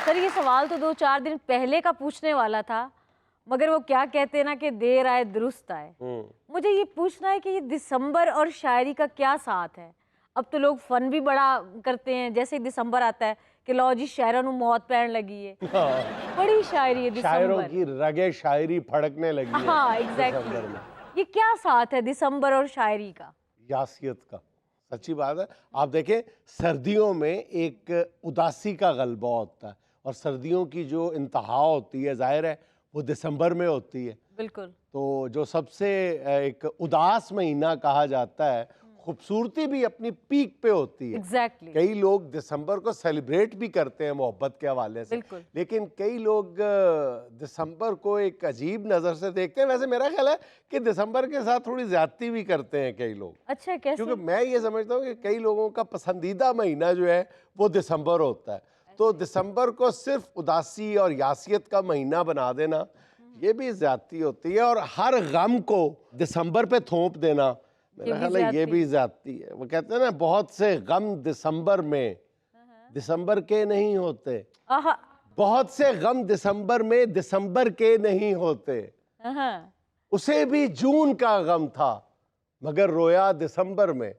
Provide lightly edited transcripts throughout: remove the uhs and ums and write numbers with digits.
Sir ये सवाल तो 2-4 दिन पहले का पूछने वाला था, मगर वो क्या कहते हैं ना कि देर आए दुरुस्त आए। मुझे ये पूछना है कि ये दिसंबर और शायरी का क्या साथ है। अब तो लोग फन भी बड़ा करते हैं, जैसे ही दिसंबर आता है कि लो जी शायरों ਨੂੰ मौत पैण लगी है। बड़ी शायरी है दिसंबर, शायरों की रगे शायरी फड़कने लगी है। हाँ एग्जैक्टली। ये क्या साथ है दिसंबर और शायरी का? यासियत का, सच्ची बात है। आप देखें सर्दियों में एक उदासी का गलबा होता है और सर्दियों की जो इंतहा होती है जाहिर है वो दिसंबर में होती है। बिल्कुल। तो जो सबसे एक उदास महीना कहा जाता है, खूबसूरती भी अपनी पीक पे होती है। एग्जैक्टली। कई लोग दिसंबर को सेलिब्रेट भी करते हैं मोहब्बत के हवाले से, बिल्कुल। लेकिन कई लोग दिसंबर को एक अजीब नज़र से देखते हैं। वैसे मेरा ख्याल है कि दिसंबर के साथ थोड़ी ज्यादती भी करते हैं कई लोग। अच्छा कैसे? क्योंकि मैं ये समझता हूँ कि कई लोगों का पसंदीदा महीना जो है वो दिसंबर होता है। तो दिसंबर को सिर्फ उदासी और यासियत का महीना बना देना ये भी ज्यादती होती है, और हर गम को दिसंबर पे थोप देना मेरा ख्याल है ये भी ज्यादती है। वो कहते हैं ना बहुत से गम दिसंबर में दिसंबर के नहीं होते, बहुत से गम दिसंबर में दिसंबर के नहीं होते, उसे भी जून का गम था मगर रोया दिसंबर में।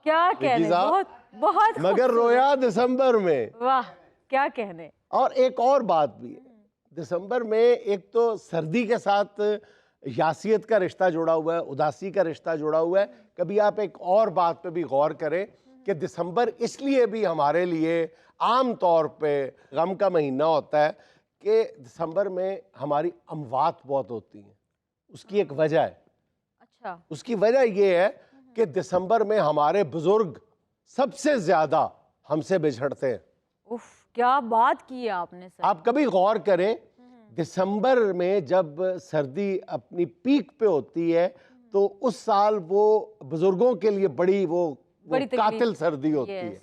क्या कहने, बहुत बहुत मगर रोया दिसंबर में। वाह क्या कहने। और एक और बात भी है, दिसंबर में एक तो सर्दी के साथ यासियत का रिश्ता जुड़ा हुआ है, उदासी का रिश्ता जुड़ा हुआ है। कभी आप एक और बात पे भी गौर करें कि दिसंबर इसलिए भी हमारे लिए आम तौर पे गम का महीना होता है कि दिसंबर में हमारी अमवात बहुत होती हैं। उसकी एक वजह है। अच्छा। उसकी वजह ये है कि दिसंबर में हमारे बुजुर्ग सबसे ज्यादा हमसे बिछड़ते हैं। उफ, क्या बात की है आपने सर। आप कभी गौर करें, दिसंबर में जब सर्दी अपनी पीक पे होती है तो उस साल वो बुजुर्गों के लिए बड़ी कातिल सर्दी होती है।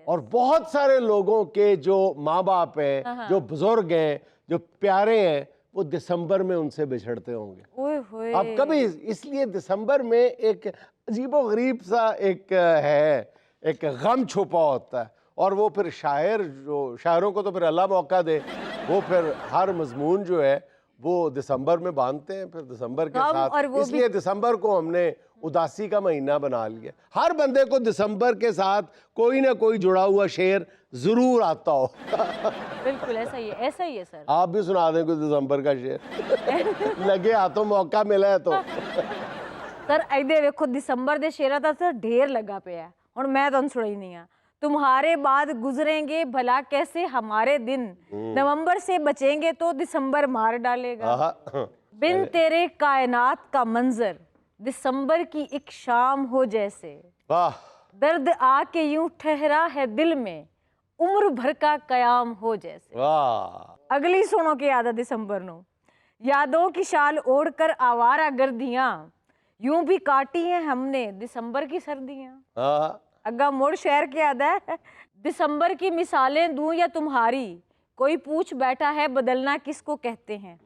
और बहुत सारे लोगों के जो माँ बाप हैं, जो बुजुर्ग हैं, जो प्यारे हैं, वो दिसंबर में उनसे बिछड़ते होंगे। अब कभी इसलिए दिसंबर में एक अजीबोगरीब सा एक गम छुपा होता है। और वो फिर शायरों को तो फिर अल्लाह मौका दे, वो फिर हर मजमून जो है वो दिसंबर में बांधते हैं फिर दिसंबर के साथ। इसलिए दिसंबर को हमने उदासी का महीना बना लिया। हर बंदे को दिसंबर के साथ कोई ना कोई जुड़ा हुआ शेर जरूर आता हो। बिल्कुल ऐसा ही है, ऐसा ही है सर। आप भी सुना दें कुछ दिसंबर का शेर लगे हाथों मौका मिला है तो। सर इधर देखो दिसंबर दे शेरा दा सर ढेर लगा पे है। हुण मैं तुहानू सुनाई नहीं आ। तुम्हारे बाद गुजरेंगे भला कैसे हमारे दिन, नवंबर से बचेंगे तो दिसंबर मार डालेगा। बिन तेरे कायनात का मंजर दिसंबर की एक शाम हो जैसे। दर्द आके यूं ठहरा है दिल में उम्र भर का कयाम हो जैसे। अगली सुनो की आदत दिसंबर नो। यादों की शाल ओढ़कर आवारा गर्दियां यूं भी काटी हैं हमने दिसंबर की सर्दियां। अग्गा मोड़ शहर के आदा है। दिसंबर की मिसालें दूं या तुम्हारी, कोई पूछ बैठा है बदलना किसको कहते हैं।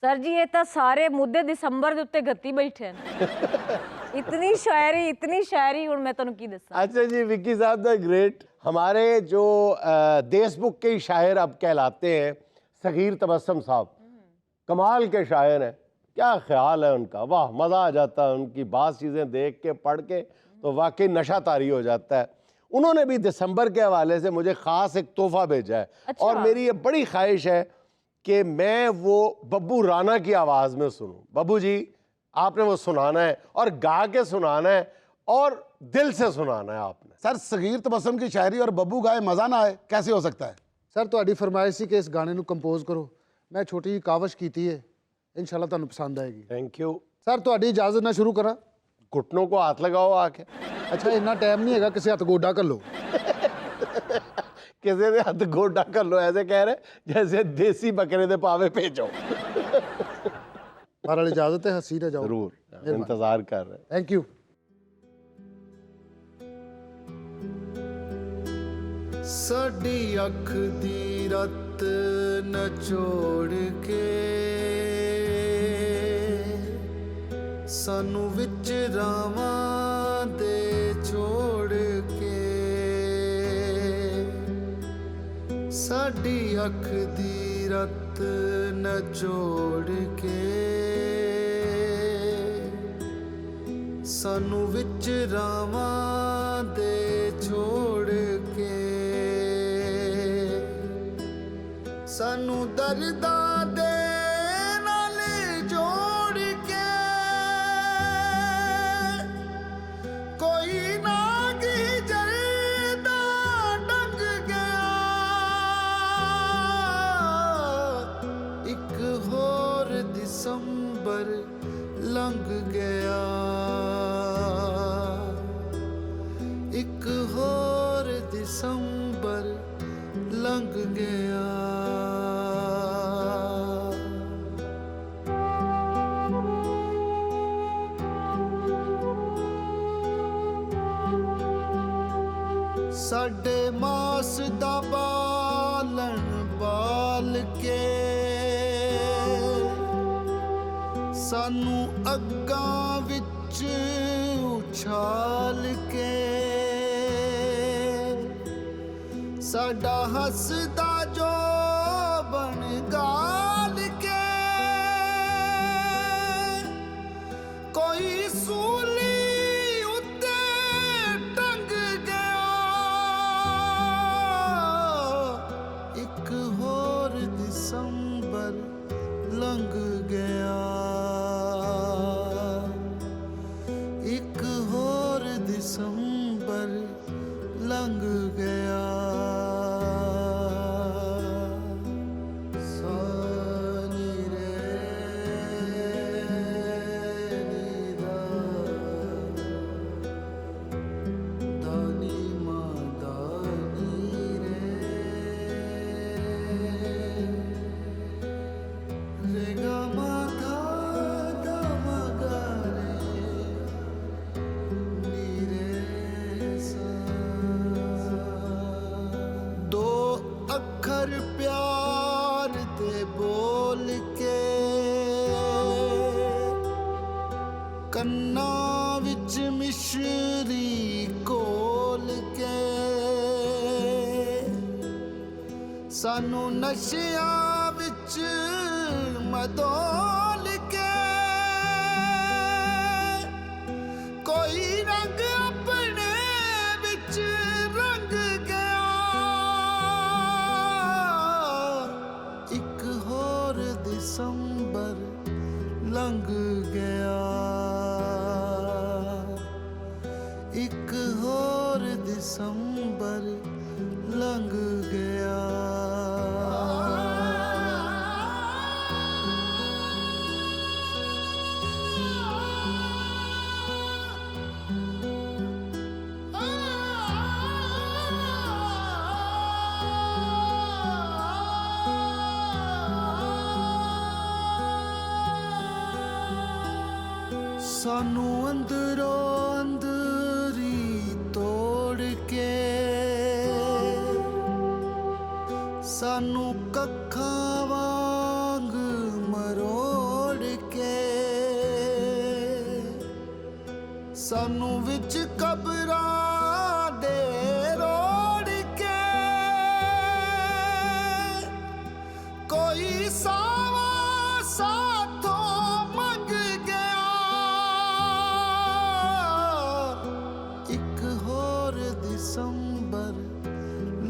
सर जी ये तो सारे मुद्दे दिसंबर के उत्ते गत्ती बैठे हैं। इतनी शायरी हुण मैं तुहानू की दस्सां। अच्छा जी विक्की साहब द ग्रेट, हमारे जो देश बुक के शायर अब कहलाते हैं सगीर तबस्सुम साहब, कमाल के शायर हैं। क्या ख्याल है उनका, वाह मज़ा आ जाता है उनकी बात चीज़ें देख के पढ़ के तो वाकई नशा तारी हो जाता है। उन्होंने भी दिसंबर के हवाले से मुझे ख़ास एक तोहफा भेजा है। अच्छा। और मेरी ये बड़ी ख्वाहिश है कि मैं वो बब्बू राना की आवाज़ में सुनूं। बब्बू जी आपने वो सुनाना है और गा के सुनाना है और दिल से सुनाना है आपने। सर सगीर तबस्सुम की शायरी और बब्बू गाए मज़ा ना आए कैसे हो सकता है? सर तुहाडी फरमाइश सी कि इस गाने नू कंपोज करो, मैं छोटी जी कावश कीती है, इंशाल्लाह तुहानू पसंद आएगी। थैंक यू सर तुहाडी इजाजत ना शुरू करा। घुटनों को हाथ लगाओ आके। अच्छा इन्ना टाइम नहीं है, किसी हथ गोडा कर लो। किसी ने हथ गोडा कर लो ऐसे कह रहे जैसे देसी बकरे दे पावे भेजो। बहरहाल इजाजत है, हंसी ना जाओ। जरूर इंतजार कर रहे हैं। Thank you. साडी अख दी रत नचोड़ के सानू विच रावां दे छोड़ के ਸਾਡੀ ਅੱਖ ਦੀ ਰਤ ਨਚੋੜ ਕੇ ਸਾਨੂੰ ਵਿੱਚ ਰਾਵਾਂ ਦੇ ਛੋੜ ਕੇ ਸਾਨੂੰ ਦਰਦਾਂ ਦੇ ਨਾਲ ਜੋੜ ਕੇ ਕੋਈ ਨਾ ਜਰਦਾ ਡੰਗ ਗਿਆ ਇੱਕ ਹੋਰ ਦਸੰਬਰ ਲੰਘ ਗਿਆ ਇੱਕ ਹੋਰ ਦਸੰਬਰ ਲੰਘ ਗਿਆ ਸਾਡੇ ਮਾਸ ਦਾ ਬਾਲਣ ਬਾਲ ਕੇ ਸਾਨੂੰ ਅੱਗਾਂ ਵਿੱਚ ਉਛਾਲ ਕੇ ਸਾਡਾ ਹੱਸਦਾ ਜੋ ਬਣ ਗਾਲ ਕੇ ਕੋਈ ਸੂਲੀ ਉੱਤੇ ਟੰਗ ਗਿਆ ਇੱਕ ਹੋਰ ਦਸੰਬਰ ਲੰਘ ਗਿਆ ਇੱਕ ਹੋਰ ਦਸੰਬਰ ਲੰਘ ਗਿਆ ਸਾਨੀ ਰੇ ਨੀ ਦਾ ਦਾਨੀ ਮਾਂ ਦਾਨੀ ਰੇ ਗਾ ਮਾ ਦਾ ਮਾ ਗਾ ਰੇ ਨੀ ਰੇ ਸਾ ਦੋ ਅੱਖਰ ਪਿਆਰ ਦੇ ਬੋਲ ਕੇ ਕੰਨਾਂ ਵਿੱਚ ਮਿਸ਼ਰੀ ਘੋਲ ਕੇ ਸਾਨੂੰ ਨਸ਼ਿਆਂ ਵਿੱਚ ਮਦੋਲ ਕੇ ਕੋਈ ਰੰਗ ਆਪਣੇ ਵਿੱਚ ਰੰਗ ਗਿਆ ਇੱਕ ਹੋਰ ਦਸੰਬਰ ਲੰਘ ਗਿਆ ਇੱਕ ਹੋਰ ਦਸੰਬਰ ਲੰਘ ਗਿਆ ਸਾਨੂੰ ਅੰਦਰੋਂ ਅੰਦਰੀ ਤੋੜ ਕੇ ਸਾਨੂੰ ਕੱਖਾਂ ਵਾਂਗ ਮਰੋੜ ਕੇ ਸਾਨੂੰ ਵਿੱਚ ਕਬਰਾਂ ਦੇ ਰੋੜ ਕੇ ਕੋਈ ਸਾਵਾ ਸਾਥੋਂ ਮੰਗ ਗਿਆ ਇੱਕ ਹੋਰ ਦਸੰਬਰ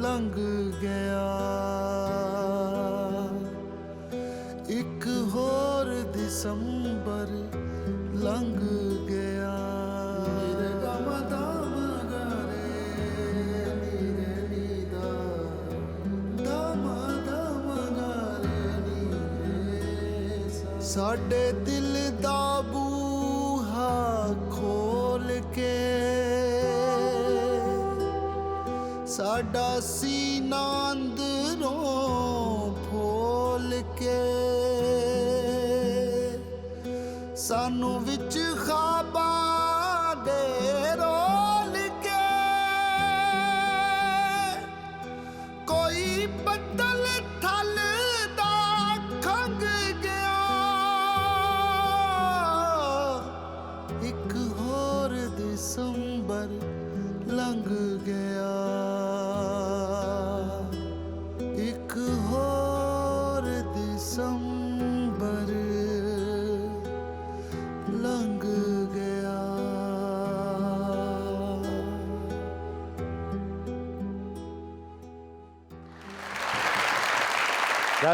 ਲੰਘ ਗਿਆ ਇੱਕ ਹੋਰ ਦਸੰਬਰ ਲੰਘ ਗਿਆ ਰੇ ਗਾ ਮਾ ਦਾ ਮਾ ਗਾ ਰੇ ਨੀ ਦਾ ਮਾ ਗਾ ਰੇ ਸਾਡੇ ਦਿਲ ਦਾ ਬੂਹਾ ਖੋਲ ਕੇ ਸਾਡਾ ਸੀਨਾ ਅੰਦਰੋਂ ਫੋਲ ਕੇ ਸਾਨੂੰ ਵਿੱਚ ਖਾਬਾਂ ਦੇ ਰੋਲ ਕੇ ਕੋਈ ਬੱਦਲ